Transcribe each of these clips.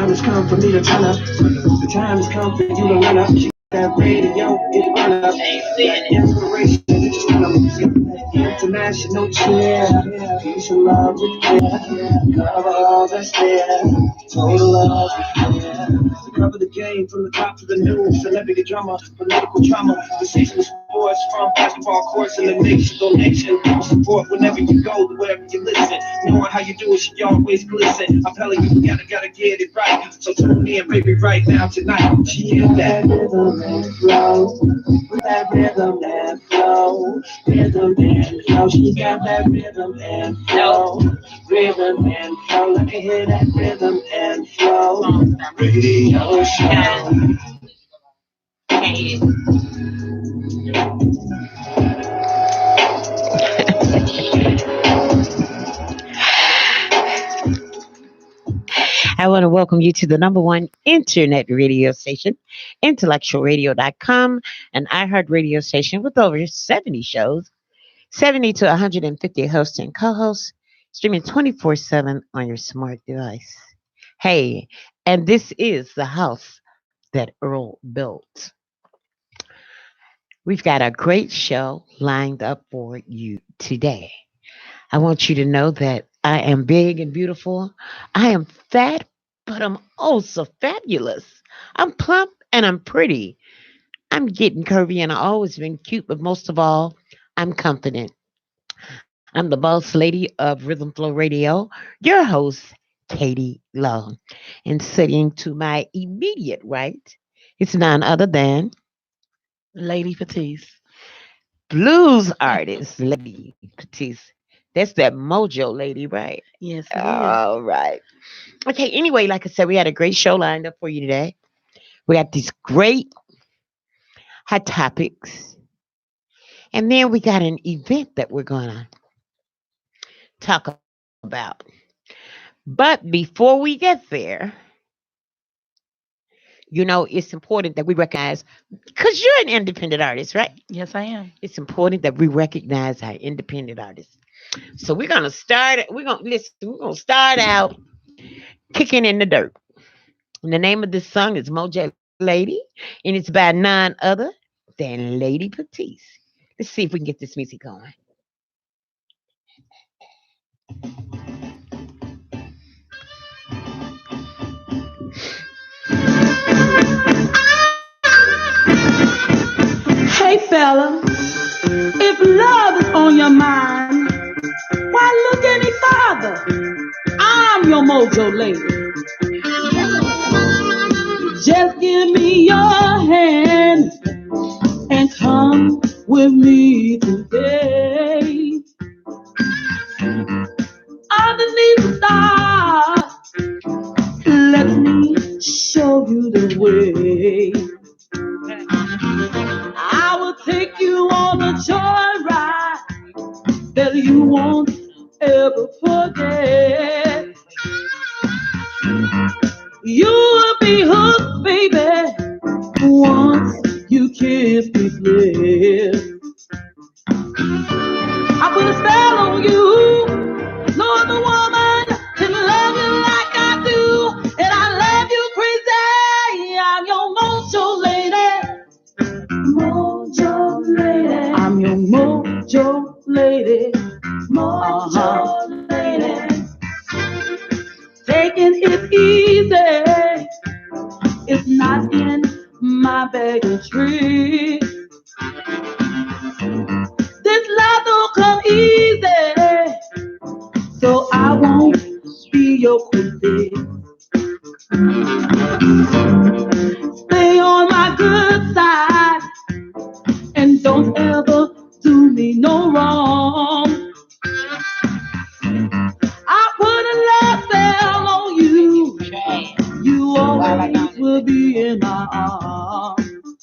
time has come for me to turn up. The time has come for you to run up. That radio, it run up. That inspiration, it just run up. International cheer, peace and love with care. Cover all that's there. Total love with care. Cover the game from the top to the news. Celebrity drama, political drama, the season of sports from basketball courts and the nation donation. Support whenever you go, wherever you listen. Knowing how you do it, you always glisten. I'm telling you, gotta get it right. So tune in, baby, right now tonight. She is that rhythm and flow. That rhythm and flow. Rhythm and flow. She got that rhythm and flow. Rhythm and flow. Let me hear that rhythm and flow. Radio show. I want to welcome you to the number one internet radio station, IntellectualRadio.com, an iHeart radio station with over 70 shows, 70 to 150 hosts and co-hosts, streaming 24/7 on your smart device. Hey, and this is the house that Earl built. We've got a great show lined up for you today. I want you to know that I am big and beautiful. I am fat, but I'm also fabulous. I'm plump and I'm pretty. I'm getting curvy and I've always been cute, but most of all, I'm confident. I'm the boss lady of Rhythm Flow Radio, your host, Katie Lowe. And sitting to my immediate right, it's none other than Lady Petite. blues artist, Lady Petite. That's that mojo lady, right? Yes, it is. All right. Okay, anyway, like I said, we had a great show lined up for you today. We got these great hot topics. And then we got an event that we're going to talk about. But before we get there, you know, it's important that we recognize, because you're an independent artist, right? Yes, I am. It's important that we recognize our independent artists. So we're gonna start out kicking in the dirt. And the name of this song is Mojo Lady, and it's by none other than Lady Petite. Let's see if we can get this music going. Hey fella, if love is on your mind, why look any farther? I'm your mojo lady. Just give me your hand and come with me today. Underneath the stars, let me show you the way. I will take you on a joyride that you won't ever forget. You will be hooked, baby, once you kiss these lips. I put a spell on you. No other woman can love you like I do, and I love you crazy. I'm your mojo lady. Mojo lady. I'm your mojo lady. Mojo lady. Taking it easy. It's not in my bag of tricks. This life don't come easy, so I won't be your queen. Stay on my good side and don't ever do me no wrong. I put a love spell on you. You always will be in my arms.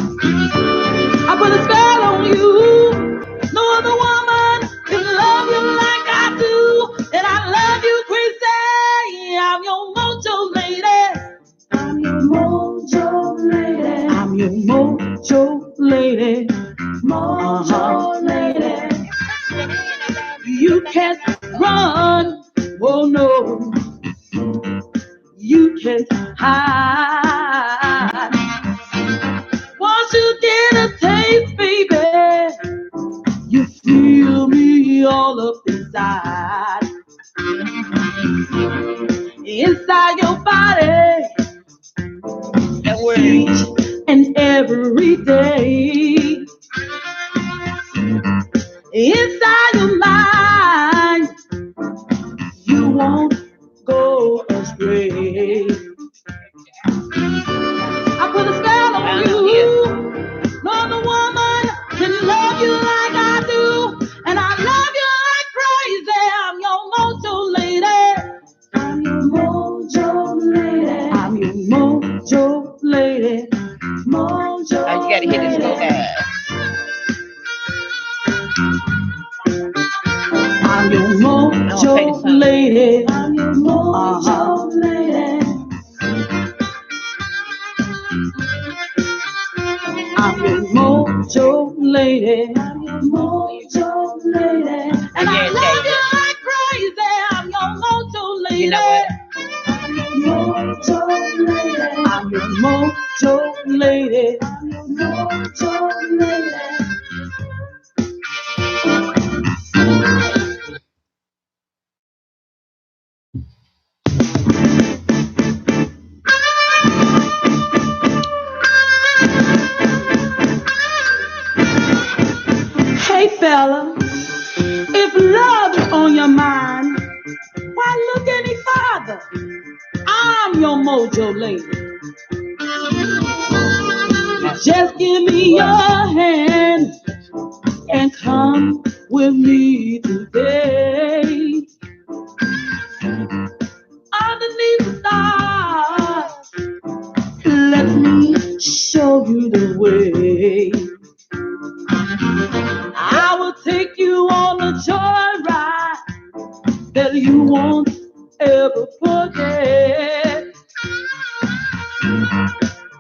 I put a spell on you. No other woman can love you like I do, and I love you crazy. I'm your mojo lady. I'm your mojo lady. I'm your mojo lady. Mojo lady. You can't run, oh no. you can't hide. Once you get a taste, baby, you feel me all up inside. Inside your body, each and every day. Inside your mind, you won't go astray. I put a spell on you. No other woman can love you like I do, and I love you like crazy. I'm your mojo lady. I'm your mojo lady. I'm your mojo lady. Mojo. Oh, you gotta hit this go guys. I'm your mojo lady. I'm your mojo lady. I'm your mojo lady. I'm your mojo lady. And I love you like crazy. I'm your mojo lady. You know what? I'm your mojo lady. I'm your mojo lady. I'm your mojo lady. Hey fella, if love is on your mind, why look any farther? I'm your mojo lady. Just give me your hand and come with me today. Underneath the stars, let me show you the way. I will take you on a joyride that you won't ever forget.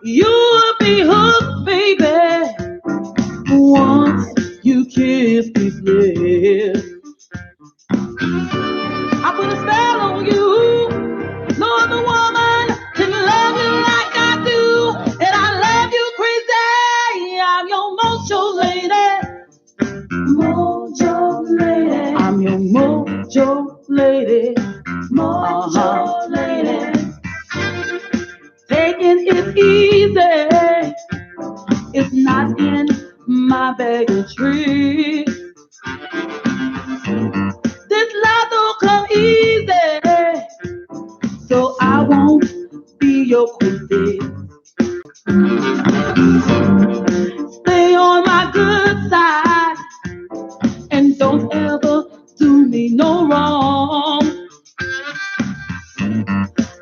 You will be hooked, baby, once you kiss these lips. I put a spell on you. No other woman can love you like I do, and I love you crazy. I'm your mojo lady. Mojo lady. I'm your mojo lady. Mojo lady. Taking it easy. It's not in my bag of tricks. This love don't come easy, so I won't be your critic. Stay on my good side and don't ever do me no wrong.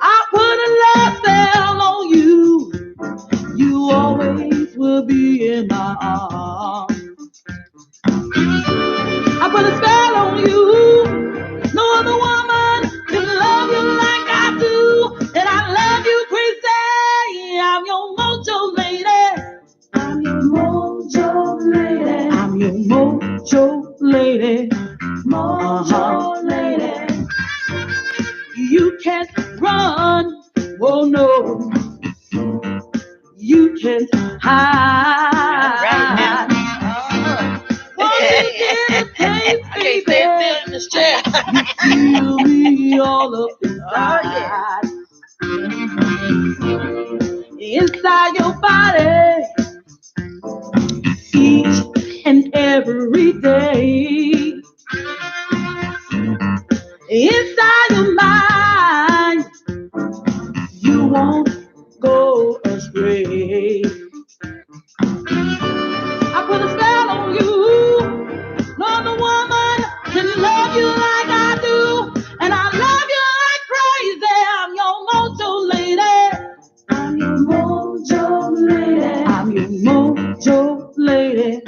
I put a love spell on you. You always will be in my arms. I put a spell on you. No other woman can love you like I do, and I love you crazy. I'm your mojo lady. I'm your mojo lady. I'm your mojo lady. Mojo lady. You can't run, oh no. You can't hide. Right now. Hey, baby, you feel me all up inside. Inside your body, each and every day. Inside your mind, you won't go astray. I put a spell on you. No other woman can love you like I do, and I love you like crazy. I'm your mojo lady. I'm your mojo lady. I'm your mojo lady.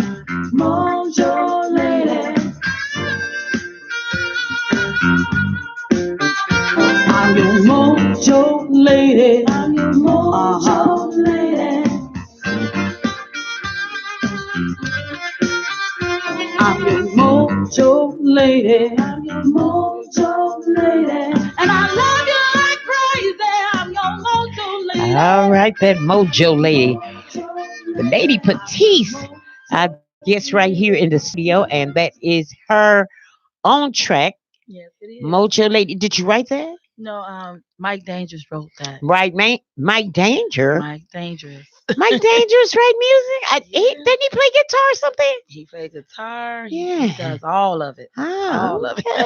Mojo lady. I'm your mojo lady. I'm your mojo lady. I'm your mojo lady. I'm your mojo lady. And I love you like crazy. I'm your All right, that Mojo lady, the lady Petite, I guess right here in the studio, and that is her own track, Yes, it is. Mojo lady. Did you write that? No, Mike Dangerous wrote that. Right, man. Mike Danger. Mike Dangerous. Mike Dangerous write music. Yeah. Didn't he play guitar or something? He plays guitar. He Yeah. does all of it. All Oh, of it. okay.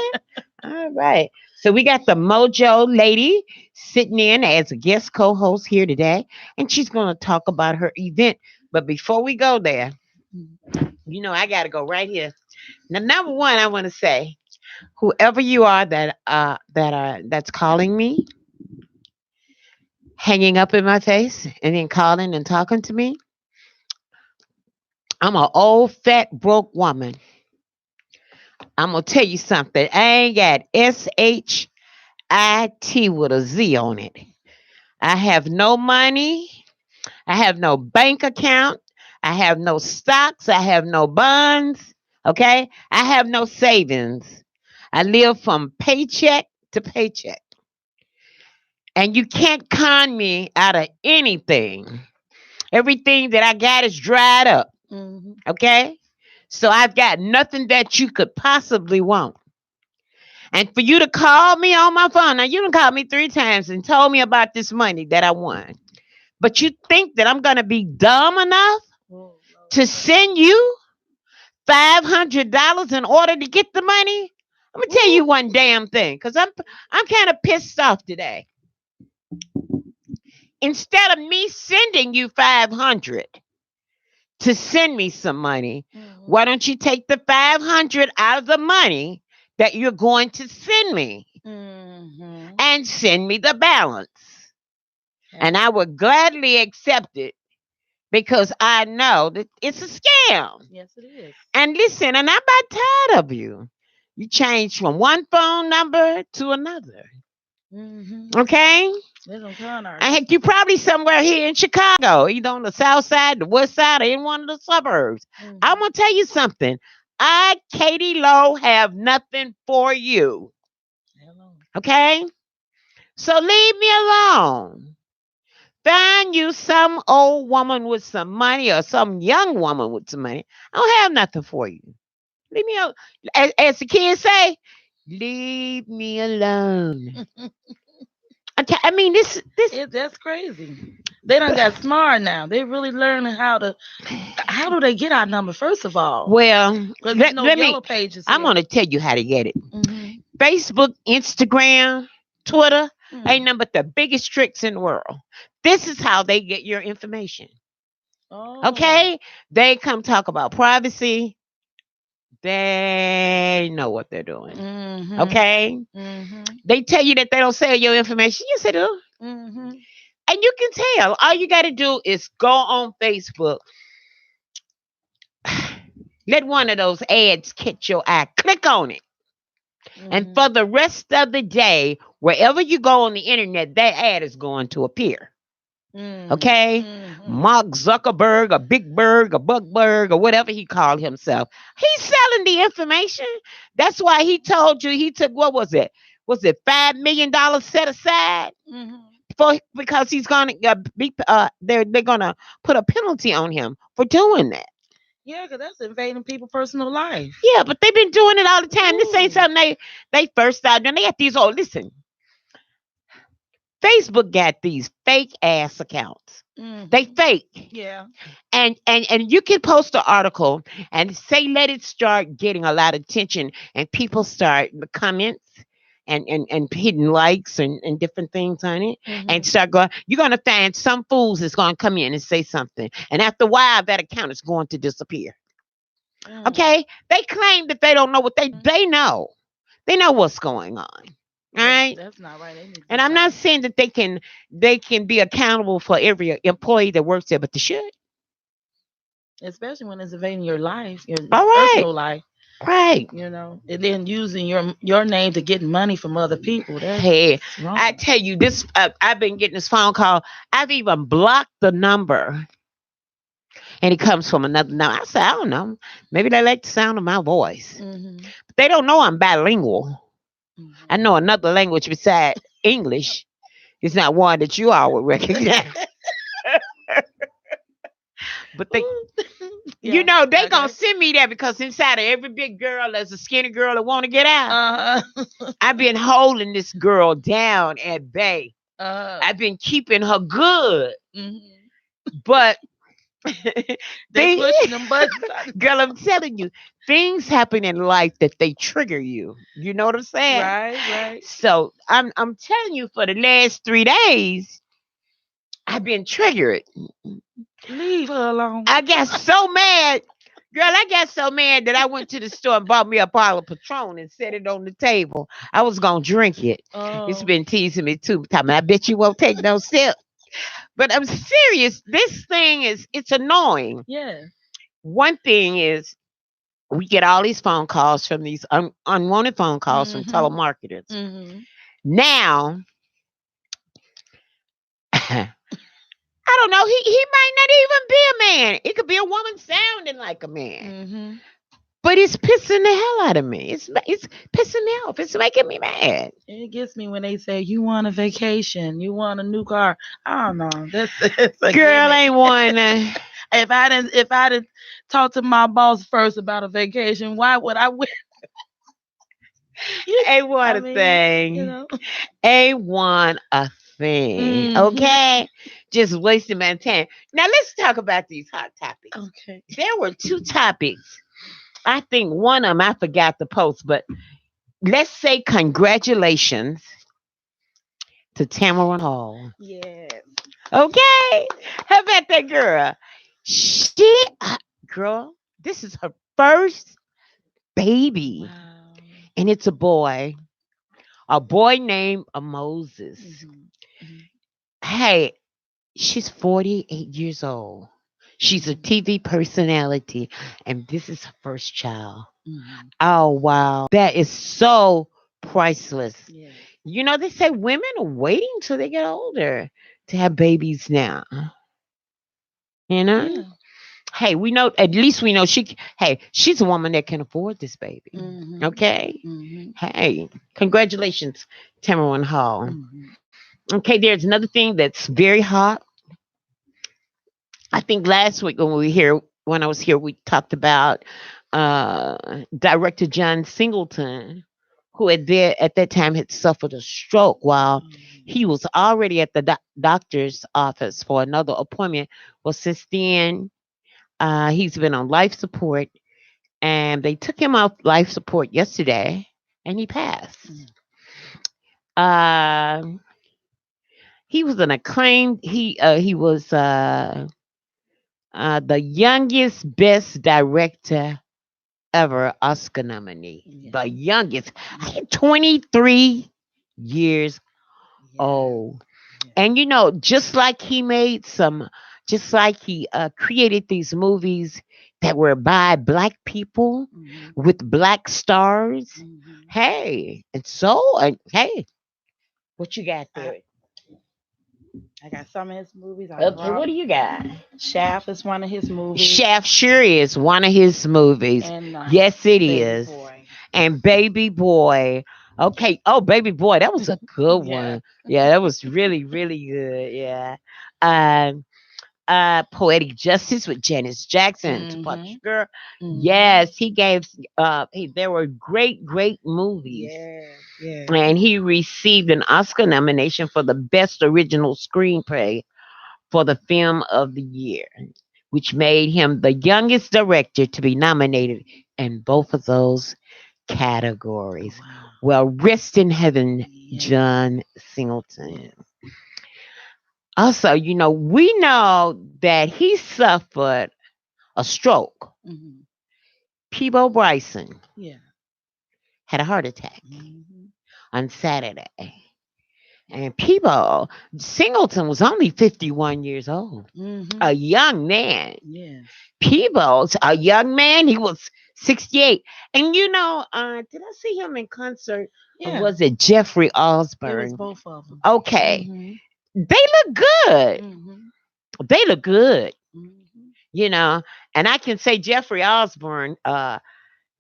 All right. So we got the Mojo lady sitting in as a guest co-host here today, and she's going to talk about her event. But before we go there, I got to go right here. Now, number one, I want to say, whoever you are that's calling me, hanging up in my face, and then calling and talking to me, I'm an old fat broke woman. I'm gonna tell you something. I ain't got SHIT with a Z on it. I have no money. I have no bank account. I have no stocks. I have no bonds. Okay? I have no savings. I live from paycheck to paycheck. And you can't con me out of anything. Everything that I got is dried up. hmm Okay? So I've got nothing that you could possibly want. And for you to call me on my phone, now you done called me 3 times and told me about this money that I won. But you think that I'm going to be dumb enough to send you $500 in order to get the money? I'm going to tell you one damn thing, because I'm kind of pissed off today. Instead of me sending you 500 to send me some money, why don't you take the 500 out of the money that you're going to send me and send me the balance? And I would gladly accept it because I know that it's a scam. Yes, it is. And listen, and I'm about tired of you. You changed from one phone number to another. Okay? There's no con I heck, you probably somewhere here in Chicago, either on the south side, the west side, or in one of the suburbs. I'm gonna tell you something. I, Katie Lowe, have nothing for you. Hello. Okay? So leave me alone. Find you some old woman with some money or some young woman with some money. I don't have nothing for you. Leave me alone. As the kids say, leave me alone. Okay, I mean That's crazy. They done got smart now. They really learning how do they get our number first of all? Well, Because Yellow Pages. I'm gonna tell you how to get it. Mhm. Facebook, Instagram, Twitter, ain't nothing but the biggest tricks in the world. This is how they get your information. Oh. Okay? They come talk about privacy. They know what they're doing. Okay? They tell you that they don't sell your information. Yes, they do. And you can tell. All you got to do is go on Facebook. Let one of those ads catch your eye. Click on it. And for the rest of the day, wherever you go on the internet, that ad is going to appear. Okay? Mark Zuckerberg or Big Berg or Buckberg or whatever he called himself. He's selling the information. That's why he told you he took, what was it? Was it $5 million set aside? Because he's going to they're going to put a penalty on him for doing that. Yeah, because that's invading people's personal life. Yeah, but they've been doing it all the time. This ain't something they first started doing. They got these listen. Facebook got these fake ass accounts. They fake. Yeah. And you can post an article and say let it start getting a lot of attention and people start the comments and hitting likes and different things on it and start going, you're gonna find some fools that's gonna come in and say something. And after a while that account is going to disappear. Okay? They claim that they don't know what they know. They know what's going on. All right. That's not right. And I'm not saying that they can be accountable for every employee that works there, but they should. Especially when it's invading your life, your All right. personal life. Right. And then using your name to get money from other people. Hey, wrong. I tell you this, I've been getting this phone call. I've even blocked the number. And it comes from another number. I said, I don't know. Maybe they like the sound of my voice. But they don't know I'm bilingual. I know another language besides English. It's not one that you all would recognize. But they, Ooh. you Yeah. know, they gonna Okay. send me there because inside of every big girl, there's a skinny girl that want to get out. I've been holding this girl down at bay. uh. I've been keeping her good, Mhm. but They they, pushing them buttons. girl, I'm telling you, things happen in life that they trigger you. You know what I'm saying? Right. Right. So I'm telling you, for the last 3 days, I've been triggered. Leave her alone. I got so mad. Girl, I got so mad that I went to the store and bought me a bottle of Patron and set it on the table. I was gonna drink it. It's Oh. been teasing me too. I bet you won't take no sip. But I'm serious. This thing it's annoying. Yeah. One thing is we get all these phone calls from these unwanted phone calls from Mhm. telemarketers. Mhm. Now, I don't know. He might not even be a man. It could be a woman sounding like a man. Mhm. But it's pissing the hell out of me. It's pissing me off. It's making me mad. It gets me when they say you want a vacation, you want a new car. I don't know. That's it's a Girl gimmick. ain't one. If I didn't talk to my boss first about a vacation, why would I? Ain't one I a mean, thing. Ain't one a thing. Mhm. Okay? Just wasting my time. Now let's talk about these hot topics. Okay. There were two topics. I think one of them I forgot to post, but let's say congratulations to Tamara Hall. Yes. Okay? How about that girl? Girl, this is her first baby. Wow. And it's a boy named Moses. Mhm. Mhm. Hey, she's 48 years old. She's a TV personality, and this is her first child. Mhm. Oh, wow. That is so priceless. Yes. You know, they say women are waiting till they get older to have babies now. You know? Yeah. Hey, we know, at least we know hey, she's a woman that can afford this baby. Mhm. Okay? Mhm. Hey, congratulations, Tamara Hall. Mhm. Okay, there's another thing that's very hot. I think last week when I was here, we talked about director John Singleton, who at that time had suffered a stroke while he was already at the doctor's office for another appointment. Well, since then, he's been on life support, and they took him off life support yesterday, and he passed. Um, he was an acclaimed. He was the youngest best director ever Oscar nominee. Yeah. The youngest. 23 years Yeah. old. Yeah. And you know, just like he created these movies that were by black people Mhm. with black stars. Mhm. Hey, hey, what you got I, there? I got some of his movies. I Okay, brought what do you got? Shaft is one of his movies, Chef sure is one of his movies. and Yes, it Baby is. Boy. And Baby Boy. Okay. Oh, Baby Boy. That was a good Yeah. one. Yeah, that was really, really good. Yeah. Um, Poetic Justice with Janice Jackson, Tupac Mhm. Shakur. Mhm. Yes, he gave there were great, great movies. Yeah. Yeah. And he received an Oscar nomination for the best original screenplay for the film of the year, which made him the youngest director to be nominated in both of those categories. Wow. Well, rest in heaven, Yeah. John Singleton. Yeah. Also, you know, we know that he suffered a stroke. Mhm. Peebo Bryson Yeah. had a heart attack Mhm. on Saturday. And Peebo Singleton was only 51 years old, Mhm. a young man. Yes. Peebles, a young man, he was 68. And you know, did I see him in concert? Or Yeah. was it Jeffrey It was Osborne? both of them. Okay. Mhm. They look good. Mhm. They look good. Mhm. You know, and I can say Jeffrey Osborne,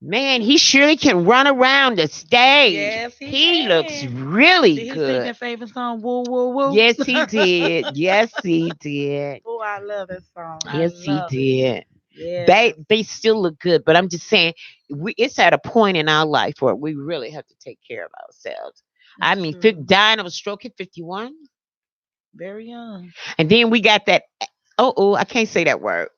Man, he surely can run around the stage. Yes, he He looks can. really Did he sing good. that favorite song, Woo Woo Woo? Yes, he did. Yes, he did. Oh, I love that song. I Yes, he love it. did. Yes. They still look good, but I'm just saying, it's at a point in our life where we really have to take care of ourselves. I That's mean, true. dying of a stroke at 51, Very young. and then we got that. I can't say that word.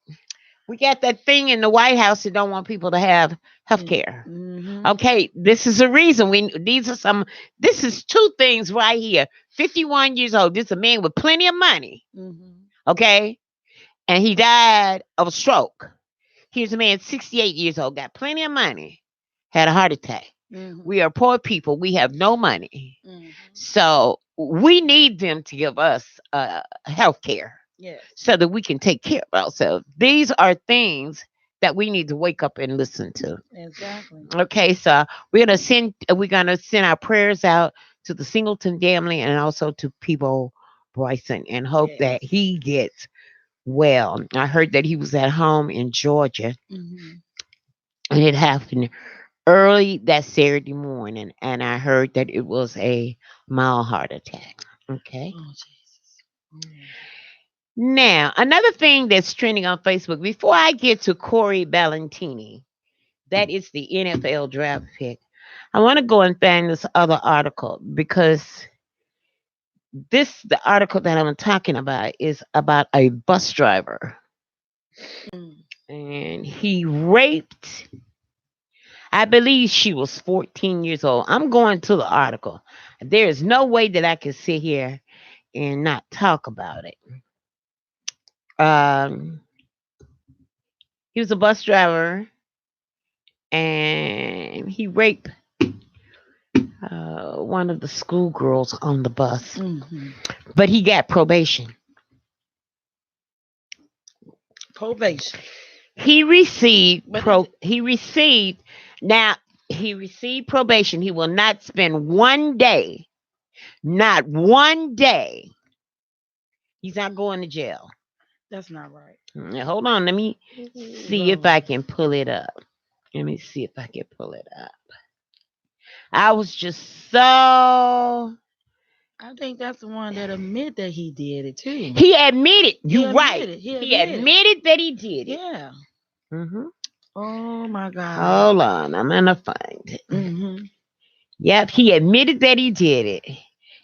We got that thing in the White House that don't want people to have health care. Mm-hmm. Okay, this is a reason. These are some. This is two things right here. 51 years old. This is a man with plenty of money. Mm-hmm. Okay, and he died of a stroke. Here's a man 68 years old, got plenty of money, had a heart attack. Mm-hmm. We are poor people. We have no money, Mm-hmm. so we need them to give us health care Yes. so that we can take care of ourselves. These are things that we need to wake up and listen to. Exactly. Okay, so we're gonna send our prayers out to the Singleton family and also to Peebo Bryson and hope Yes. that he gets well. I heard that he was at home in Georgia Mm-hmm. and it happened early that Saturday morning, and I heard that it was a mild heart attack. Okay. Oh, Jesus. Mm. Now, another thing that's trending on Facebook, before I get to Corey Ballantini, that is the NFL draft pick. I want to go and find this other article because the article that I'm talking about is about a bus driver Mm. and he raped, I believe she was 14 years old. I'm going to the article. There is no way that I can sit here and not talk about it. Um, he was a bus driver and he raped one of the schoolgirls on the bus, Mm-hmm. but he got probation. Probation. He received But is it- he received now he received probation. He will not spend one day, not one day. He's not going to jail. that's not right. Now, hold on, let me see if I can pull it up. Let me see if I can pull it up. I was just so I think that's the one that admit that he did it too. he admitted. He You're right. admitted. He He admitted. admitted that he did it. Yeah. Hmm. Oh my God. Hold on, I'm gonna find it. Mm-hmm. Yep, he admitted that he did it.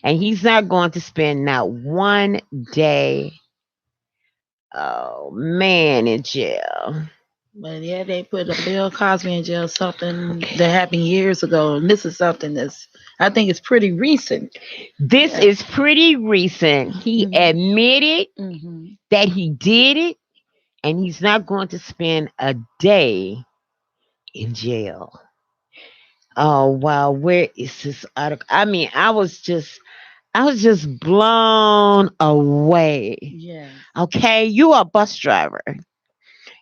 And he's not going to spend not one day, oh man, in jail. But yeah, they put a Bill Cosby in jail, something that happened years ago, and this is something that's I think it's pretty recent. This Yeah. is pretty recent. He Mhm. admitted Mm-hmm. that he did it, and he's not going to spend a day in jail. Oh wow, where is this article? I mean, I was just blown away. Yeah. Okay, you are a bus driver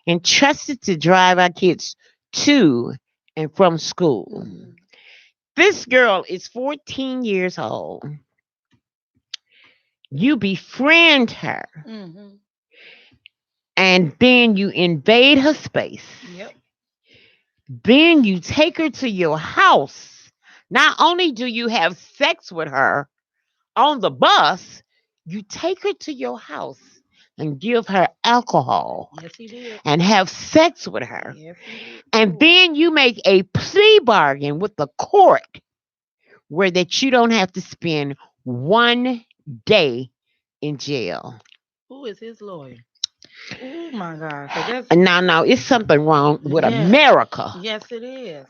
entrusted to drive our kids to and from school. Mm-hmm. This girl is 14 years old. You befriend her Mm-hmm. and then you invade her space. Yep. Then you take her to your house. Not only do you have sex with her on the bus, you take her to your house and give her alcohol Yes, he did. and have sex with her. Yes, he did. And then you make a plea bargain with the court where that you don't have to spend one day in jail. Who is his lawyer? Oh my God. 'Cause that's And now it's something wrong with Yeah. America. Yes, it is.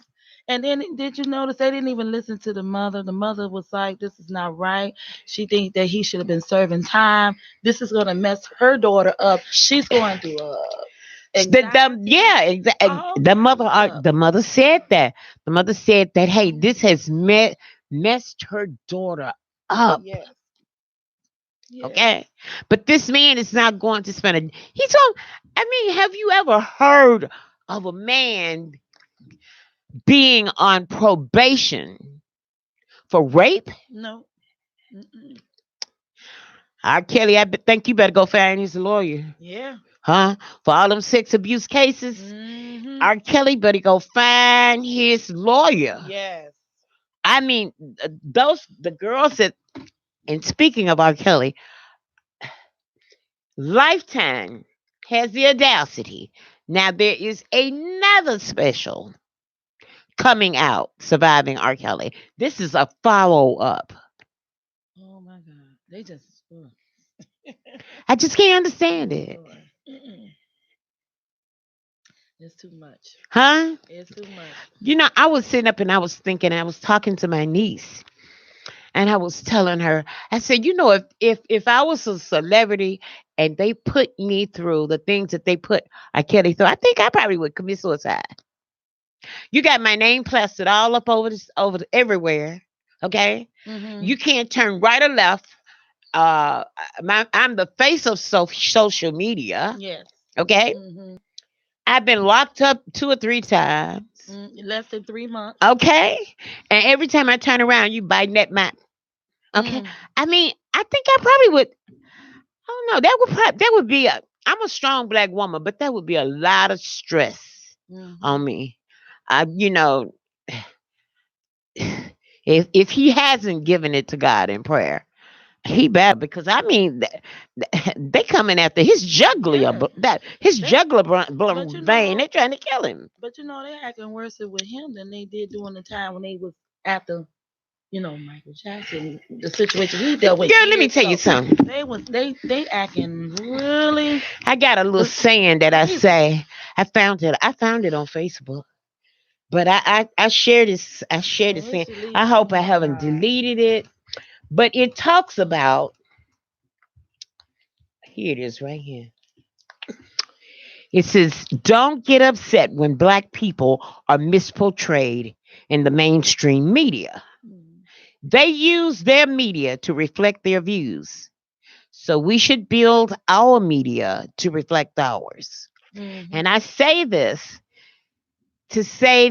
And then did you notice they didn't even listen to the mother? The mother was like, "This is not right." She thinks that he should have been serving time. This is going to mess her daughter up. She's going to all The mother kinds of the mother said that. The mother said that, hey, this has messed her daughter up. Yes. Yes. Okay, but this man is not going to spend a. He's on. I mean, have you ever heard of a man being on probation for rape? No. Mm-mm. R. Kelly, think you better go find his lawyer. Yeah. Huh? For all them sex abuse cases, Mm-hmm. R. Kelly better go find his lawyer. Yes. I mean, the girls that, and speaking of R. Kelly, Lifetime has the audacity. Now there is another special coming out, Surviving R. Kelly. This is a follow up. Oh my God. They just. I just can't understand it. Lord. It's too much. Huh? It's too much. You know, I was sitting up and I was thinking, I was talking to my niece. And I was telling her, I said, you know, if I was a celebrity and they put me through the things that they put R. Kelly through, I think I probably would commit suicide. You got my name plastered all up everywhere. Okay, Mm-hmm. you can't turn right or left. Uh, I'm the face of social media. Yes. Okay, Mm-hmm. I've been locked up 2 or 3 times. Less than 3 months. Okay, and every time I turn around, you biting at my. Okay, I mean, I think I probably would. I don't know. That would be a. I'm a strong black woman, but that would be a lot of stress on me. You know, if he hasn't given it to God in prayer, he better, because I mean they coming after his jugular, Yeah. his jugular vein. know, They're trying to kill him. But you know, they acting worse with him than they did during the time when they was after, Michael Jackson, the situation he dealt with. Girl, let me tell you something. They acting really. I got a little saying that I say. I found it on Facebook. But I shared this. I shared this saying. I hope I haven't deleted it. But it talks about. Here it is, right here. It says, "Don't get upset when black people are misportrayed in the mainstream media. They use their media to reflect their views. So we should build our media to reflect ours." And I say this to say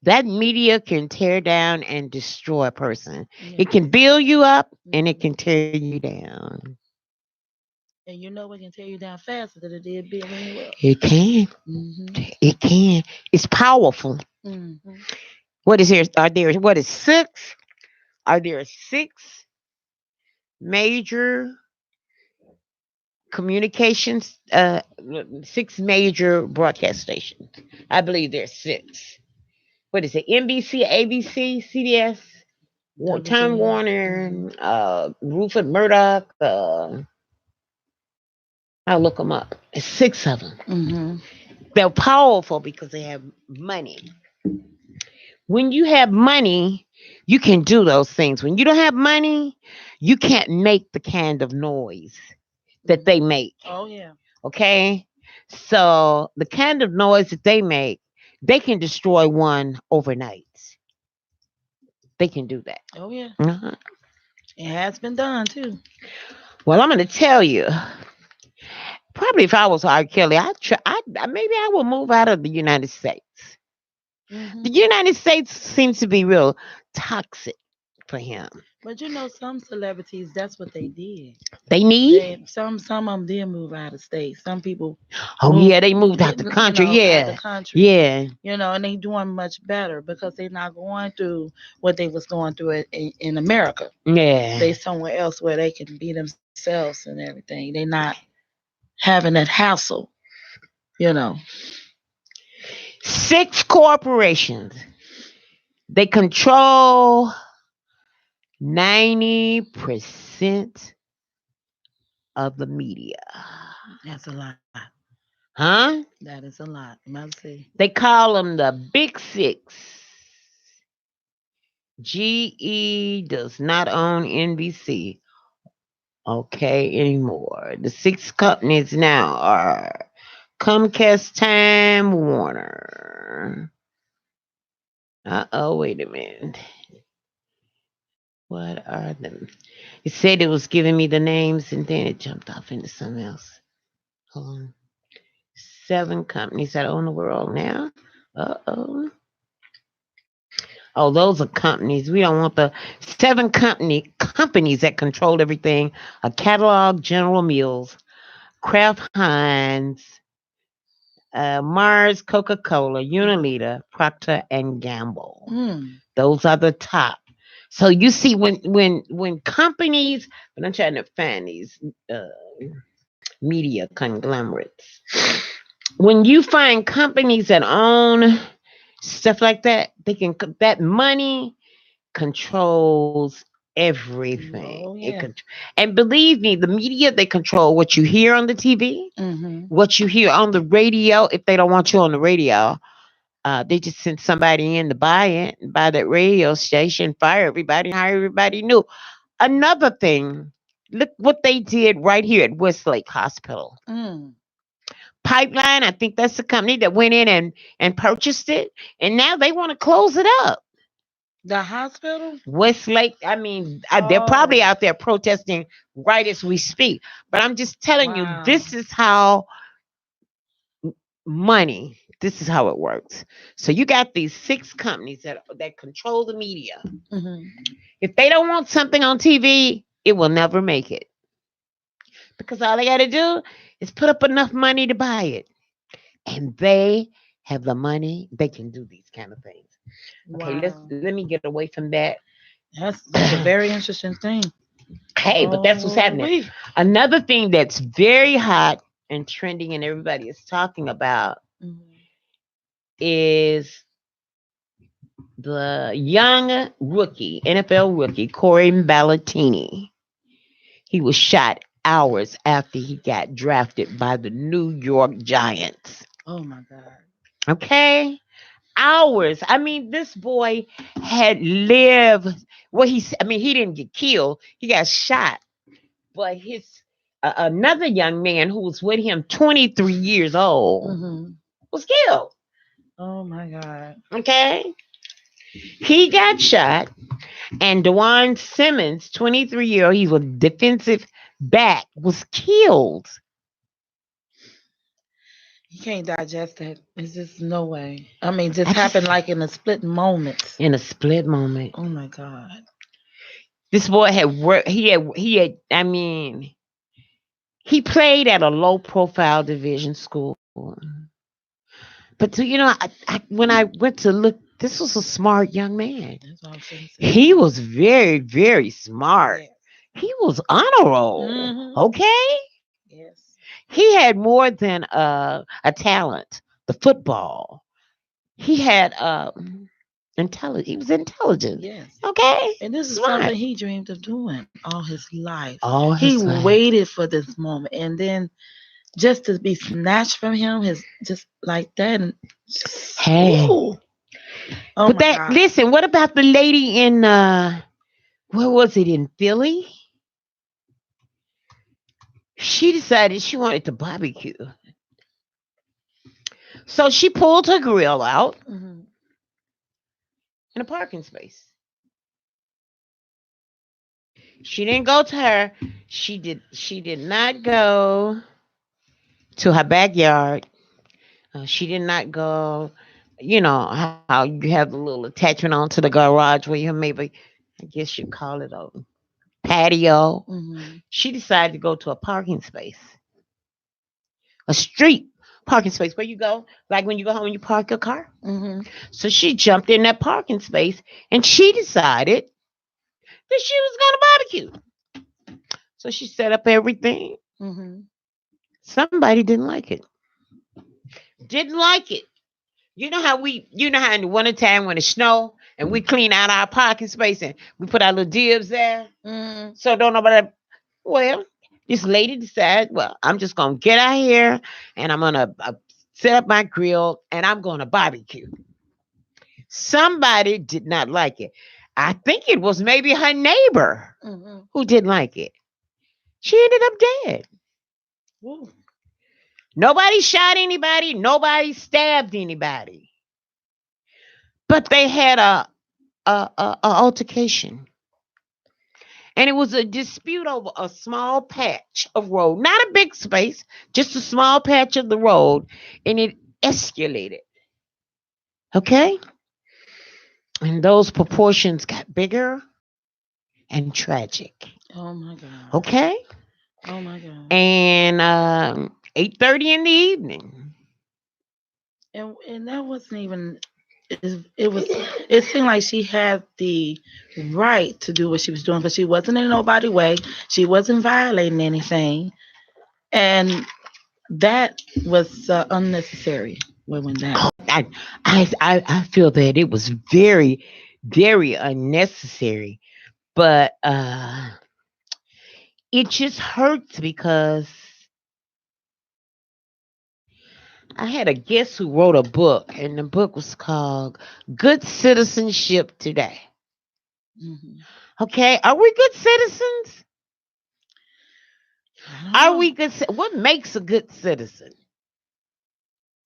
that media can tear down and destroy a person. It can build you up and it can tear you down. And you know it can tear you down faster than it did building you up. It can. It can. It's powerful. What is here? What is 6? Are there 6 major communications, 6 major broadcast stations? I believe there's 6. What is it? NBC, ABC, CBS, Time Warner, Rupert Murdoch. I'll look them up. It's 6 of them. They're powerful because they have money. When you have money, you can do those things. When you don't have money, you can't make the kind of noise that they make. Oh, yeah. Okay? So the kind of noise that they make, they can destroy one overnight. They can do that. Oh, yeah. Uh-huh. It has been done, too. Well, I'm going to tell you. Probably if I was R. Kelly, maybe I would move out of the United States. The United States seems to be real toxic for him. But some celebrities, that's what they did. They need? Some of them did move out of state. Some people. They moved out the country. Out the country. Yeah. And they doing much better because they're not going through what they was going through in America. Yeah. They somewhere else where they can be themselves and everything. They're not having that hassle. 6 corporations. They control 90% of the media. That's a lot. Huh? That is a lot. They call them the Big 6. GE does not own NBC. Okay, anymore. The 6 companies now are Comcast, Time Warner. Wait a minute. What are them? It said it was giving me the names and then it jumped off into something else. Hold on. 7 companies that own the world now. Oh, those are companies. We don't want the seven companies that control everything. A catalog, General Mills, Kraft Heinz, Mars, Coca-Cola, Unilever, Procter and Gamble. Mm. Those are the top. So you see, when companies, but I'm trying to find these uh, media conglomerates. When you find companies that own stuff like that, they can that money controls everything. Oh yeah. And believe me, the media, they control what you hear on the TV, Mm-hmm. what you hear on the radio. If they don't want you on the radio, they just send somebody in to buy it, buy that radio station, fire everybody, hire everybody new. Another thing, look what they did right here at Westlake Hospital. Mm. Pipeline, I think that's the company that went in and purchased it, and now they want to close it up. The hospital? Westlake, I mean, they're probably Oh, out there protesting right as we speak. But I'm just telling you, wow. this is how money, this is how it works. So you got these six companies that control the media. Mm-hmm. If they don't want something on TV, it will never make it. Because all they got to do is put up enough money to buy it. And they have the money, they can do these kind of things. Okay, Wow. let me get away from that. That's a very interesting thing. Hey, but that's what's Oh, happening. Another thing that's very hot and trending and everybody is talking about Mm-hmm. is the young rookie, NFL rookie, Corey Ballatini. He was shot hours after he got drafted by the New York Giants. Oh my God. Okay? Hours. I mean, this boy had lived. Well, he didn't get killed. He got shot. But his another young man who was with him, 23 years old, Mm-hmm. was killed. Oh my God. Okay? He got shot, and Dewan Simmons, 23-year-old, he was defensive back, was killed. You can't digest that. It's just no way. I mean, just I just- happened like in a split moment. In a split moment. Oh my God. This boy had worked, he had, I mean, he played at a low profile division school. But when I went to look, this was a smart young man. That's all I'm saying. He was very, very smart. He was honor roll. Mhm. Okay? Yes. He had more than a talent, the football. He had intelligent. He was intelligent. Yes. Okay? And this is Smart. something he dreamed of doing all his life. All He his life. waited for this moment, and then just to be snatched from him, his just like that. And Hey. Ooh. Oh But my that God. listen, what about the lady in where was it, in Philly? She decided she wanted to barbecue. So she pulled her grill out Mhm. in a parking space. She didn't go to her. She did not go to her backyard. She did not go. You know how you have the little attachment onto the garage where you maybe, I guess you call it a patio. Mhm. She decided to go to a parking space, a street parking space where you go, like when you go home and you park your car. Mhm. So she jumped in that parking space and she decided that she was going to barbecue. So she set up everything. Mhm. Somebody didn't like it. Didn't like it. You know how in the wintertime when it snow and we clean out our parking space and we put our little dibs there. Mhm. So don't nobody, well, this lady decided, well, I'm just going to get out here and I'm going to set up my grill and I'm going to barbecue. Somebody did not like it. I think it was maybe her neighbor Mhm. who didn't like it. She ended up dead. Ooh. Nobody shot anybody. Nobody stabbed anybody. But they had a altercation. And it was a dispute over a small patch of road, not a big space, just a small patch of the road. And it escalated. Okay? And those proportions got bigger and tragic. Oh my God. Okay? Oh my God. And 8:30 in the evening. And that wasn't even. It was. It seemed like she had the right to do what she was doing because she wasn't in nobody's way. She wasn't violating anything, and that was unnecessary. What went down? I feel that it was very, very unnecessary. But it just hurts because I had a guest who wrote a book, and the book was called Good Citizenship Today. Mm-hmm. Okay, are we good citizens? I Are don't we know. good? What makes a good citizen?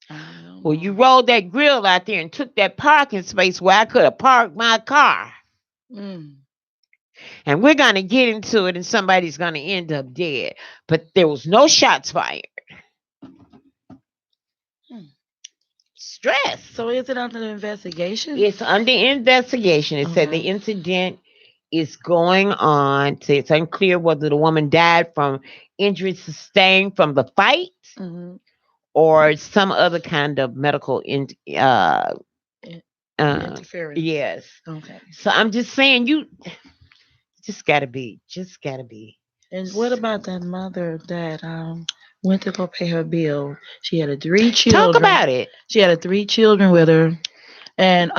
I don't Well, you know. rolled that grill out there and took that parking space where I could have parked my car. Mm. And we're going to get into it, and somebody's going to end up dead. But there was no shots fired. Hmm. Stress. So is it under the investigation? It's under investigation. It said the Okay. incident is going on. It's unclear whether the woman died from injuries sustained from the fight Mm-hmm. or some other kind of medical Interference. yes. Okay. So I'm just saying, you just gotta be. And what about that mother that went to go pay her bill? She had 3 children. Talk about it. She had 3 children with her, and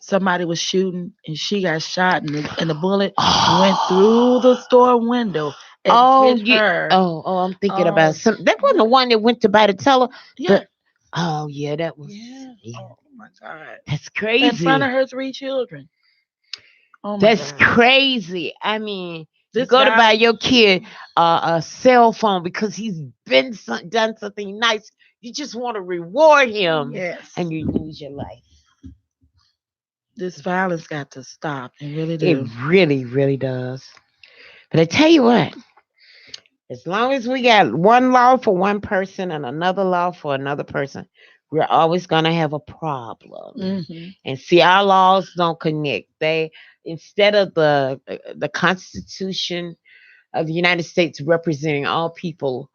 somebody was shooting, and she got shot, and the bullet went through the store window and hit her. I'm thinking about Oh, some. That wasn't the one that went to buy the teller. yeah, Oh yeah, that was. yeah. Yeah, Oh my God! that's In front of crazy. her 3 children. Oh my That's God! crazy. I mean, you This go to buy violence. your kid a cell phone because he's done something nice. You just want to reward him, Yes. and you lose your life. This violence got to stop. It really It do. really, really does. But I tell you what, as long as we got one law for one person and another law for another person, we're always gonna have a problem. Mm-hmm. And see, our laws don't connect. They instead of the Constitution of the United States representing all people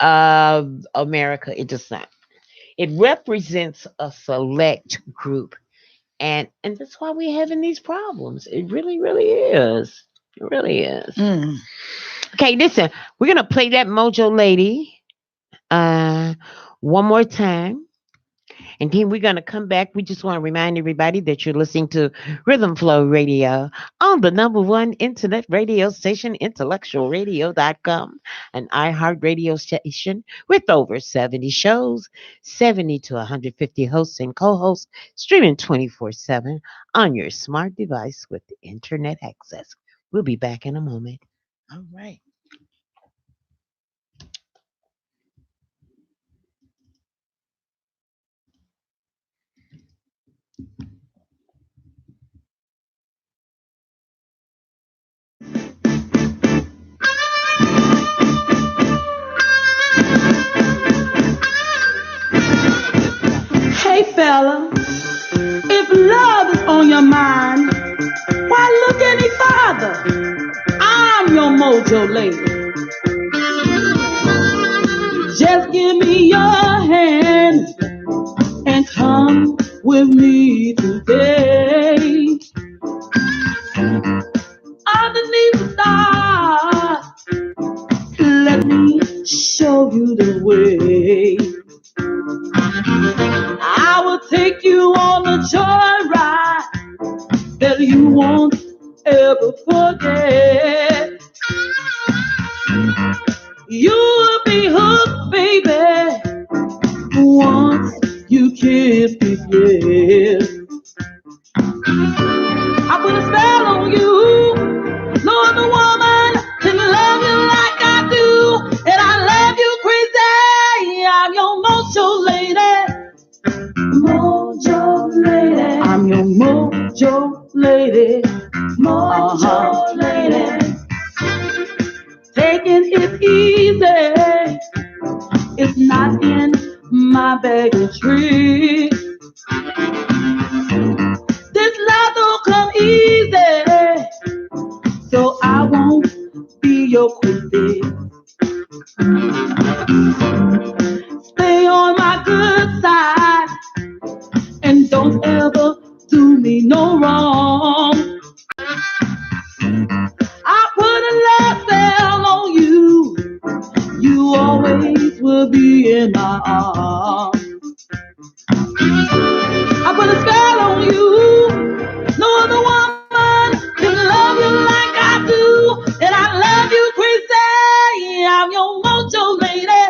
of America, it does not. It represents a select group, and that's why we're having these problems. It really, really is. It really is. Mm. Okay, listen, we're gonna play that Mojo Lady uh one more time. And then we're going to come back. We just want to remind everybody that you're listening to Rhythm Flow Radio on the number one internet radio station, IntellectualRadio.com, an iHeart radio station with over 70 shows, 70 to 150 hosts and co hosts, streaming 24/7 on your smart device with internet access. We'll be back in a moment. All right. Hey fella, if love is on your mind, why look any farther? I'm your mojo lady. Just give me your hand and come with me today. Underneath the stars, let me show you the way. I will take you on a joyride that you won't ever forget. You will be hooked, baby, once you kiss me, yes. I put a spell on you. No other woman can love you like I do, and I love you crazy. I'm your mojo lady. Mojo lady. I'm your mojo lady. Mojo lady. Taking it easy. It's not in my bag of tricks. This won't be your queen. Stay on my good side and don't ever do me no wrong. I put a love spell on you. You always will be in my arms. I put a spell on you. No other woman can love you like I do. And I love you crazy. I'm your mojo lady.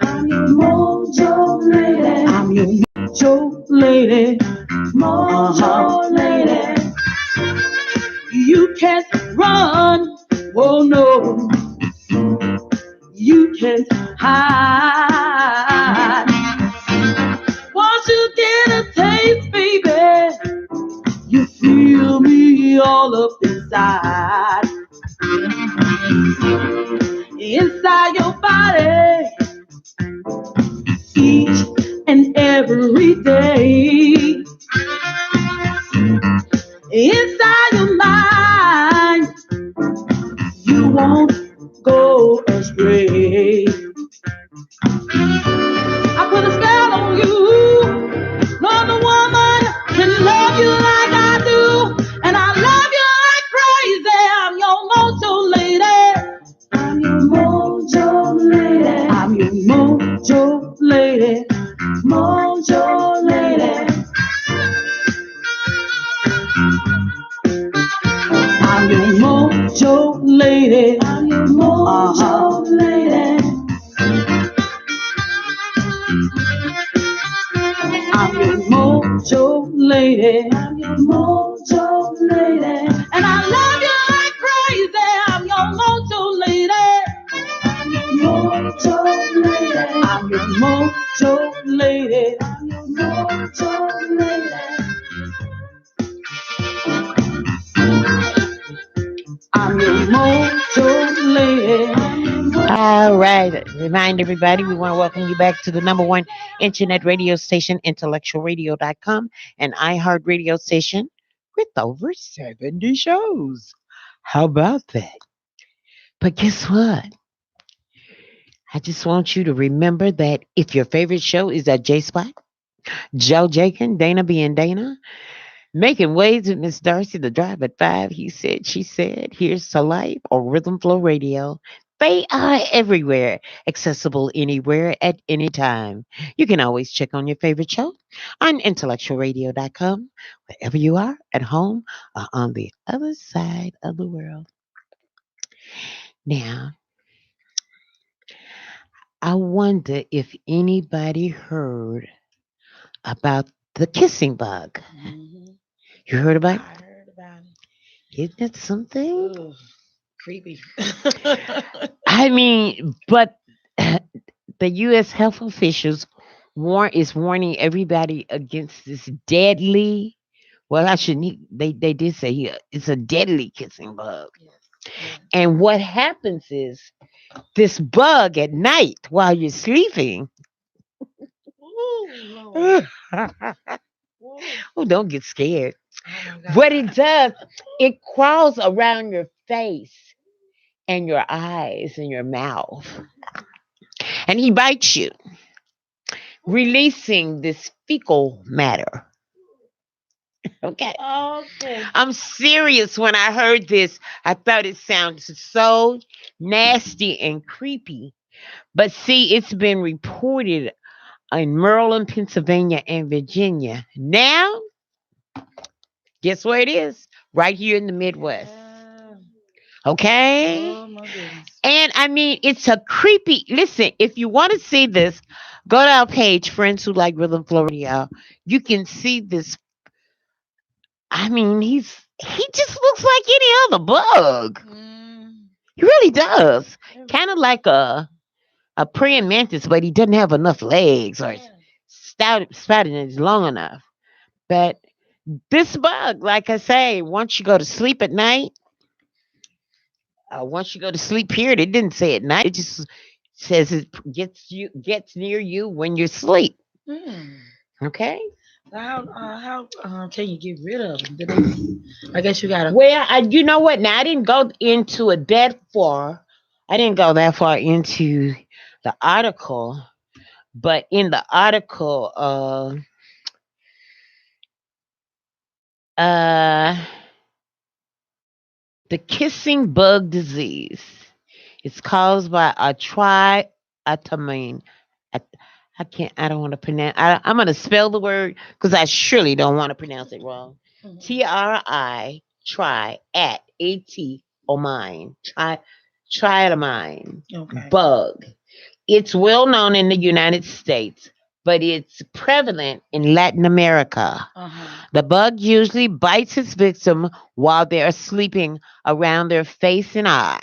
I'm your mojo lady. I'm your mojo lady. Mojo lady. You can't run. Oh no. You can't hide. Once you get a taste, baby, you feel me all up inside. Inside your body, each and every day. Inside your mind, you won't go astray. I put a spell on you. No other woman can love you like I do. And I love you like crazy. I'm your mojo lady. I'm your mojo lady. I'm your mojo lady. Mojo lady. I'm your mojo lady. I'm your mojo lady. I'm your mojo lady. I'm your mojo lady. And I love you like crazy. I'm your mojo lady. I'm your mojo lady. I'm your mojo lady. I'm your mojo lady. I'm your mojo lady. All right. Remind everybody, we want to welcome you back to the number one internet radio station, IntellectualRadio.com, an iHeart radio station with over 70 shows. How about that? But guess what? I just want you to remember that if your favorite show is at J Spot, Joe Jakin, Dana being Dana, making waves with Miss Darcy, the drive at 5, he said, she said, here's to life or Rhythm Flow Radio. They are everywhere, accessible anywhere at any time. You can always check on your favorite show on intellectualradio.com, wherever you are, at home or on the other side of the world. Now, I wonder if anybody heard about the kissing bug. Mhm. You heard I about heard about it. it? Isn't it something? Ugh, creepy. I mean, but the U.S. health officials is warning everybody against this deadly. Well, I shouldn't. They did say it's a deadly kissing bug. Yes, yes. And what happens is this bug at night while you're sleeping. Ooh, Lord. Ooh. Oh, don't get scared. Oh my What God. it does, it crawls around your face and your eyes and your mouth, and he bites you, releasing this fecal matter. Okay. Okay. I'm serious. When I heard this, I thought it sounded so nasty and creepy. But see, it's been reported in Maryland, Pennsylvania, and Virginia. Now, guess where it is? Right here in the Midwest. Okay? Oh my goodness. And I mean, it's a creepy. Listen, if you want to see this, go to our page, Friends Who Like Rhythm Florida. You can see this. I mean, he just looks like any other bug. Mm, He really does. Kind of like a praying mantis, but he doesn't have enough legs or yeah. spouting is long enough. But this bug, like I say, once you go to sleep at night, once you go to sleep here, it didn't say at night. It just says it gets near you when you sleep. Mm. Okay. How can you get rid of them? I guess you gotta. Well, you know what? Now I didn't go into it that far. I didn't go that far into the article, but in the article, uh, the kissing bug disease. It's caused by a triatamine. I, I can't. I don't want to pronounce. I'm going to spell the word because I surely don't want to pronounce it wrong. Mhm. Try at omine triatamine Okay. bug. It's well known in the United States, but it's prevalent in Latin America. The bug usually bites its victim while they are sleeping around their face and eyes.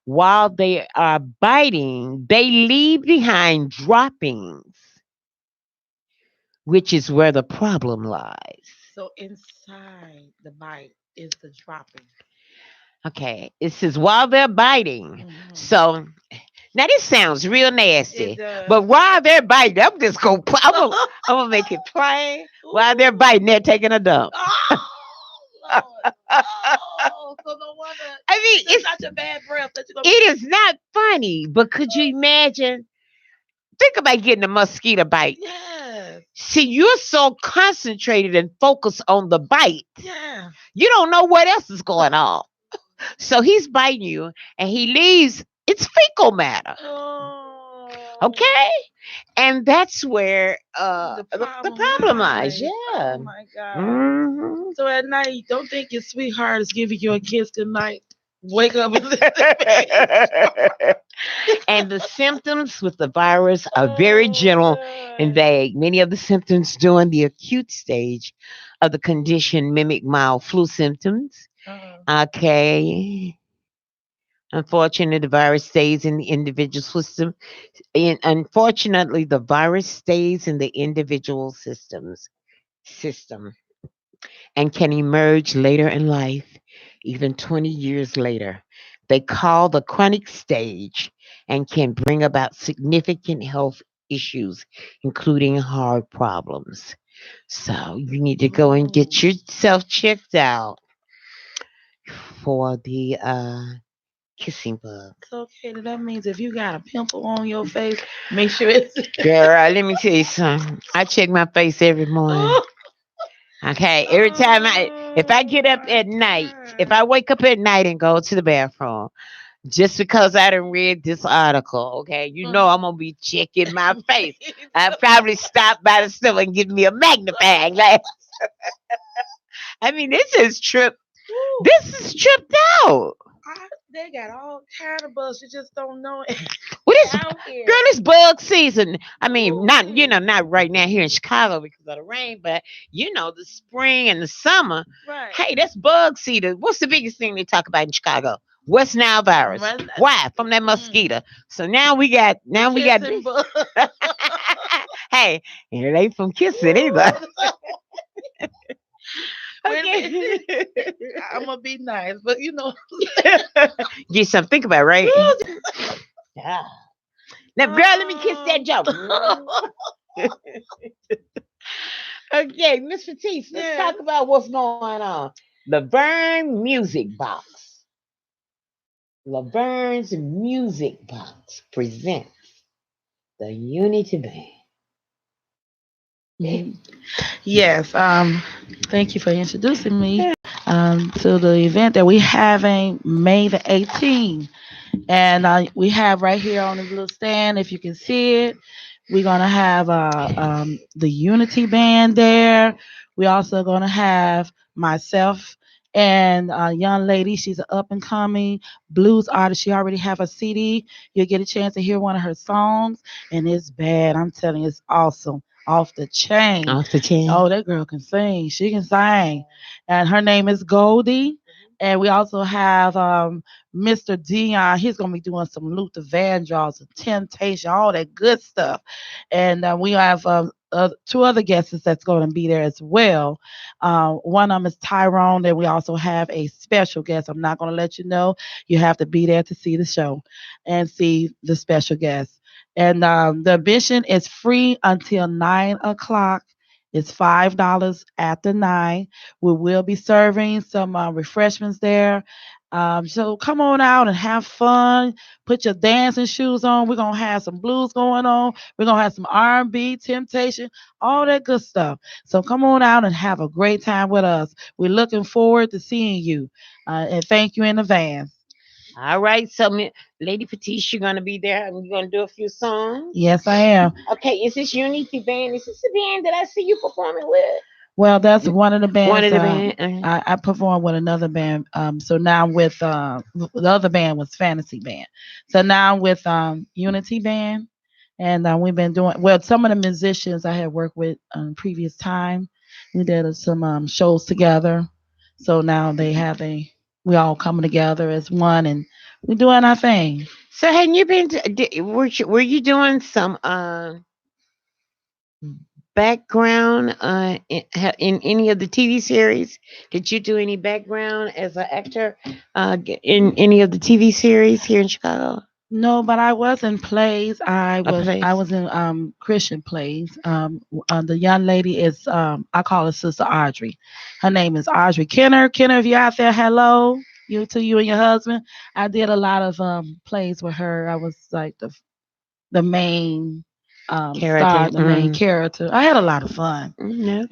While they are biting, they leave behind droppings, which is where the problem lies. So inside the bite is the dropping. Okay, it says while they're biting. Mhm. So now this sounds real It nasty, does. but while they're biting, I'm just gonna I'm gonna make it plain. While they're biting, they're taking a dump. Oh, Lord. Oh, so no wonder I mean, it's such a bad breath that you're gonna. it is not funny, but could you imagine? Think about getting a mosquito bite. Yes. See, you're so concentrated and focused on the bite, Yeah. you don't know what else is going on. So he's biting you, and he leaves. It's fecal matter, Oh. okay? And that's where The the problem problem lies. lies. Yeah. Oh my God. Mhm. So at night, you don't think your sweetheart is giving you a kiss goodnight. Wake up and And the symptoms with the virus are very Oh general and God. vague. Many of the symptoms during the acute stage of the condition mimic mild flu symptoms. Okay. Unfortunately, the virus stays in the individual system. And unfortunately, the virus stays in the individual system and can emerge later in life, even 20 years later. They call the chronic stage and can bring about significant health issues, including heart problems. So you need to go and Mm. get yourself checked out for the kissing bug. It's okay. That means if you got a pimple on your face, make sure it's. Girl, let me tell you something. I check my face every morning. Oh, Okay, every time if I get up my at night, if God. I wake up at night and go to the bathroom, just because I didn't read this article, okay, you know I'm gonna be checking my face. I probably stop by the store and give me a magnifying glass. I mean, Woo. this is tripped out. They got all kind of bugs. You just don't know it What is out here. girl? It's bug season. I mean, Ooh. not right now here in Chicago because of the rain, but the spring and the summer. Right. Hey, that's bug season. What's the biggest thing they talk about in Chicago? West Nile virus. Right. Why? From that Mm. mosquito. So now we got Kissing bug. hey, it ain't from kissing either. Wait a minute. Okay. I'm gonna be nice, but you know. Get something to think about, right? Yeah. Now, girl, let me kiss that joke. Okay, Miss Fatiste, let's Yeah. talk about what's going on. Laverne Music Box. Laverne's Music Box presents the Unity Band. Yes. Thank you for introducing me to the event that we having May the 18th. And we have right here on the little stand, if you can see it, we're going to have the Unity Band there. We're also going to have myself and a young lady. She's an up and coming blues artist. She already have a CD. You'll get a chance to hear one of her songs, and it's bad. I'm telling you, it's awesome. Off the chain. Off the chain. Oh, that girl can sing. She can sing. And her name is Goldie. And we also have Mr. Dion. He's going to be doing some Luther Vandross and Temptation, all that good stuff. And we have two other guests that's going to be there as well. One of them is Tyrone. And we also have a special guest. I'm not going to let you know. You have to be there to see the show and see the special guest. And the admission is free until 9 o'clock It's $5 after 9. We will be serving some refreshments there. So come on out and have fun. Put your dancing shoes on. We're gonna have some blues going on. We're gonna have some R&B, Temptation, all that good stuff. So come on out and have a great time with us. We're looking forward to seeing you, and thank you in advance. All right, so Lady Petiche, you're gonna be there, and you're gonna do a few songs. Yes, I am. Okay, is this Unity Band? Is this the band that I see you performing with? Well, that's one of the One bands. of the band. I performed with another band. So now with the other band was Fantasy Band. So now with Unity Band, and we've been doing well. Some of the musicians I had worked with previous time, we did some shows together. So now we all coming together as one, and we're doing our thing. So, hadn't you been? Were you doing some background in any of the TV series? Did you do any background as an actor in any of the TV series here in Chicago? No, but I was in plays. I A was place? I was in Christian plays. The young lady is I call her Sister Audrey. Her name is Audrey Kenner. Kenner, if you're out there, hello. You and your husband. I did a lot of plays with her. I was like the main Character. star, the main character. I had a lot of fun. A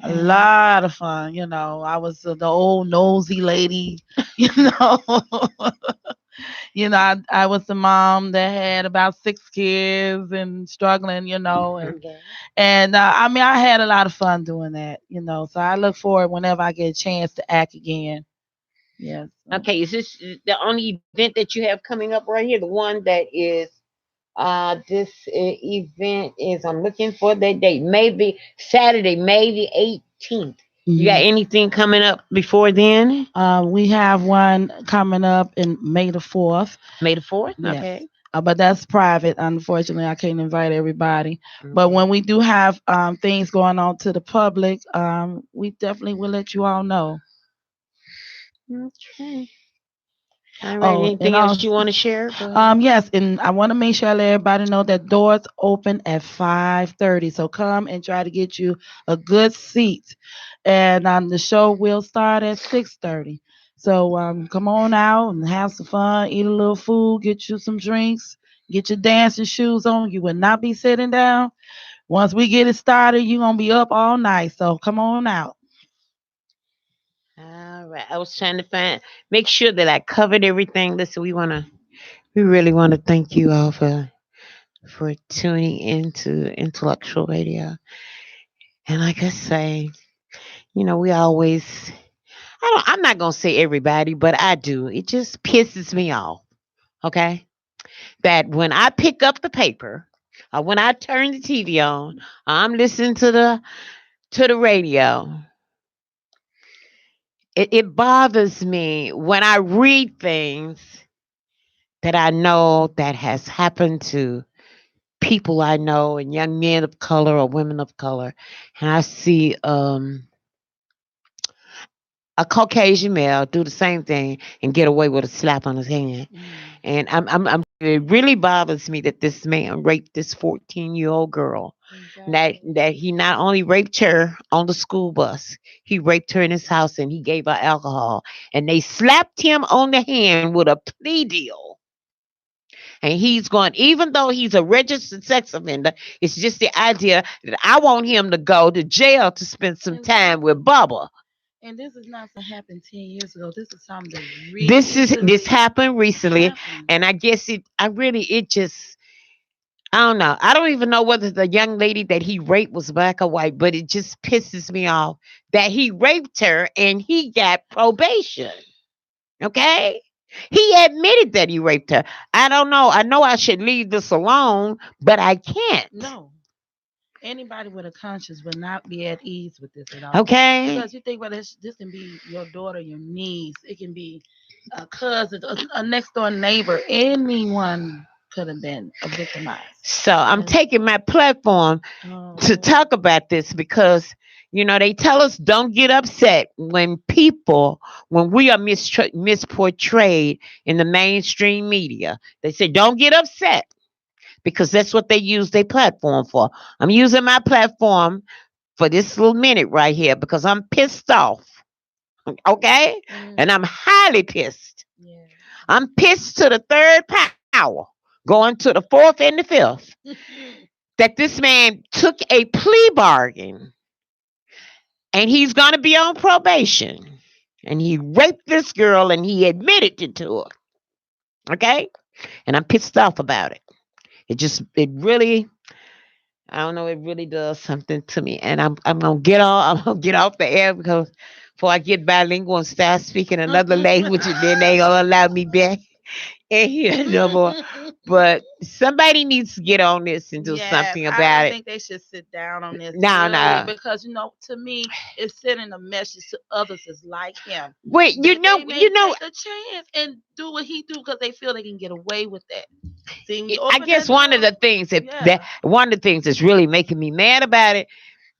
Okay. lot of fun. I was the old nosy lady. You know. I was the mom that had about 6 kids and struggling, Okay. and I mean, I had a lot of fun doing that, So I look forward whenever I get a chance to act again. Yes. Okay. Is this the only event that you have coming up right here? The one that is this event is, I'm looking for that date. Maybe Saturday, May the 18th. You got anything coming up before then? We have one coming up in May the 4th. May the 4th? Yes. Okay. But that's private. Unfortunately, I can't invite everybody. But when we do have things going on to the public, we definitely will let you all know. Okay. All right. Anything else you want to share? Yes, and I want to make sure I let everybody know that doors open at 5:30. So come and try to get you a good seat. And the show will start at 6:30. So come on out and have some fun, eat a little food, get you some drinks, get your dancing shoes on. You will not be sitting down. Once we get it started, you're gonna be up all night. So come on out. All right. I was trying to make sure that I covered everything. Listen, we really want to thank you all for tuning into Intellectual Radio. And like I say, we always, I'm not going to say everybody, but I do. It just pisses me off. Okay. That when I pick up the paper or when I turn the TV on, I'm listening to the radio. It bothers me when I read things that I know that has happened to people I know and young men of color or women of color, and I see a Caucasian male do the same thing and get away with a slap on his hand. And it really bothers me that this man raped this 14-year-old girl. That he not only raped her on the school bus, he raped her in his house and he gave her alcohol. And they slapped him on the hand with a plea deal. And he's going, even though he's a registered sex offender, it's just the idea that I want him to go to jail to spend some time with Bubba. And this is not something happened 10 years ago. This is something this happened recently. And I guess it just, I don't know. I don't even know whether the young lady that he raped was black or white, but it just pisses me off that he raped her and he got probation. Okay? He admitted that he raped her. I don't know. I know I should leave this alone, but I can't. No. Anybody with a conscience will not be at ease with this at all. Okay. Because you think, well, this can be your daughter, your niece. It can be a cousin, a next door neighbor. Anyone could have been victimized. So I'm taking my platform to talk about this because, they tell us don't get upset when we are misportrayed in the mainstream media. They say don't get upset because that's what they use their platform for. I'm using my platform for this little minute right here because I'm pissed off. Okay? And I'm highly pissed. Yeah. I'm pissed to the third power, going to the fourth and the fifth, that this man took a plea bargain and he's going to be on probation. And he raped this girl and he admitted it to her. Okay? And I'm pissed off about it. It really, I don't know, it really does something to me. And I'm gonna get on, I'm gonna get off the air because before I get bilingual and start speaking another language, and then they gonna allow me back in here no more. But somebody needs to get on this and do Yes, something I about it. think they should sit down on this No, really no. because to me, it's sending a message to others that's like him Wait, that they may take a chance and do what he do because they feel they can get away with that. See, when you I open guess that one of door, the things yeah, one of the things that's really making me mad about it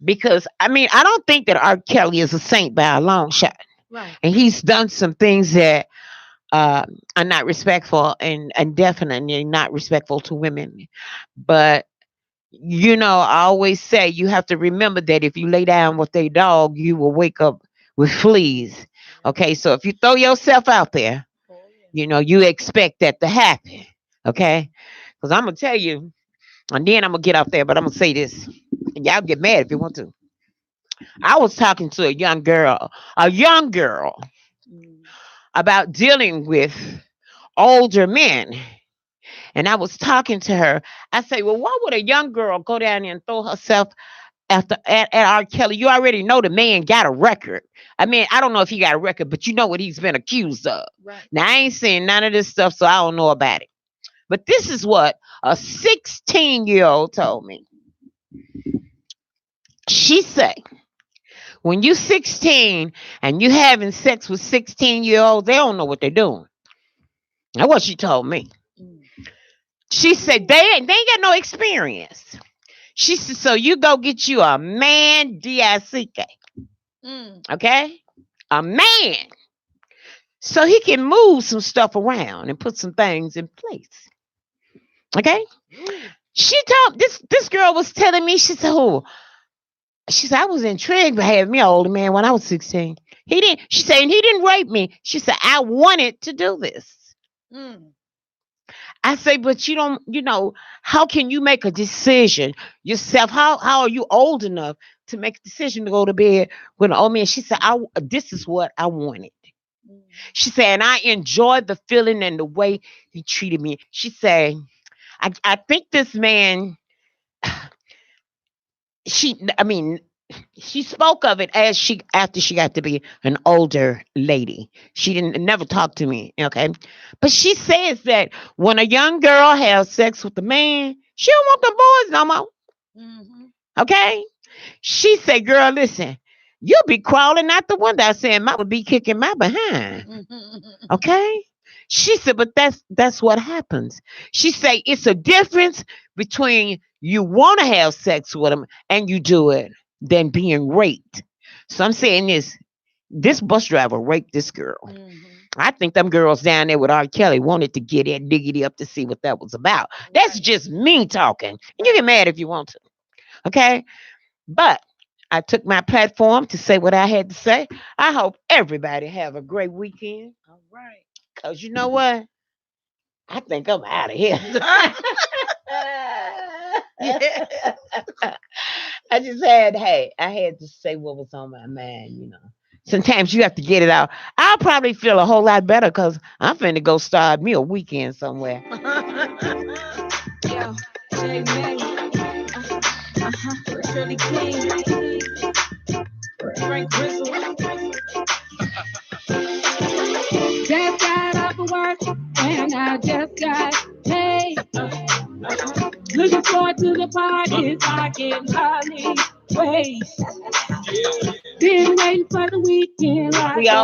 because I mean I don't think that R. Kelly is a saint by a long shot, right, and he's done some things that are not respectful and definitely not respectful to women. But I always say you have to remember that if you lay down with a dog, you will wake up with fleas. Okay, so if you throw yourself out there, oh yeah, you expect that to happen. Okay, because I'm gonna tell you, and then I'm gonna get out there, but I'm gonna say this, and y'all get mad if you want to. I was talking to a young girl mm, about dealing with older men. And I was talking to her. I say, well, why would a young girl go down there and throw herself at R. Kelly? You already know the man got a record. I mean, I don't know if he got a record, but you know what he's been accused of. right, Now, I ain't saying none of this stuff, so I don't know about it. But this is what a 16-year-old told me. She said, when you 16 and you having sex with 16-year-olds, they don't know what they're doing. That's what she told me. mm, She said they ain't got no experience. She said, so you go get you a man, D-I-C-K. mm, Okay? A man. So he can move some stuff around and put some things in place. Okay? ooh, She told this girl was telling me, she said, I was intrigued by having me an older man when I was 16. She said, he didn't rape me. She said, I wanted to do this. mm, I say, but how can you make a decision yourself? How are you old enough to make a decision to go to bed with an old man? She said, this is what I wanted. mm, She said, and I enjoyed the feeling and the way he treated me. She said, I think this man, I mean, she spoke of it after she got to be an older lady. She didn't never talk to me, okay? But she says that when a young girl has sex with a man, she don't want the boys no more. mhm, Okay? She said, girl, listen, you'll be crawling out the window saying mama be kicking my behind. mhm, Okay? She said, but that's what happens. She said it's a difference between you want to have sex with him and you do it than being raped. So I'm saying this bus driver raped this girl. mhm, I think them girls down there with R. Kelly wanted to get that diggity up to see what that was about. That's right, just me talking. And you get mad if you want to. Okay? But I took my platform to say what I had to say. I hope everybody have a great weekend. all right. Cause you know what? I think I'm out of here. Yeah. I had to say what was on my mind. Sometimes you have to get it out. I'll probably feel a whole lot better because I'm finna go start me a weekend somewhere. Yo, J May, Shirley King, Frank Grizzle. Just got off of work and I just got paid. Looking forward to the parties I can hardly wait. Been waiting for the weekend like We all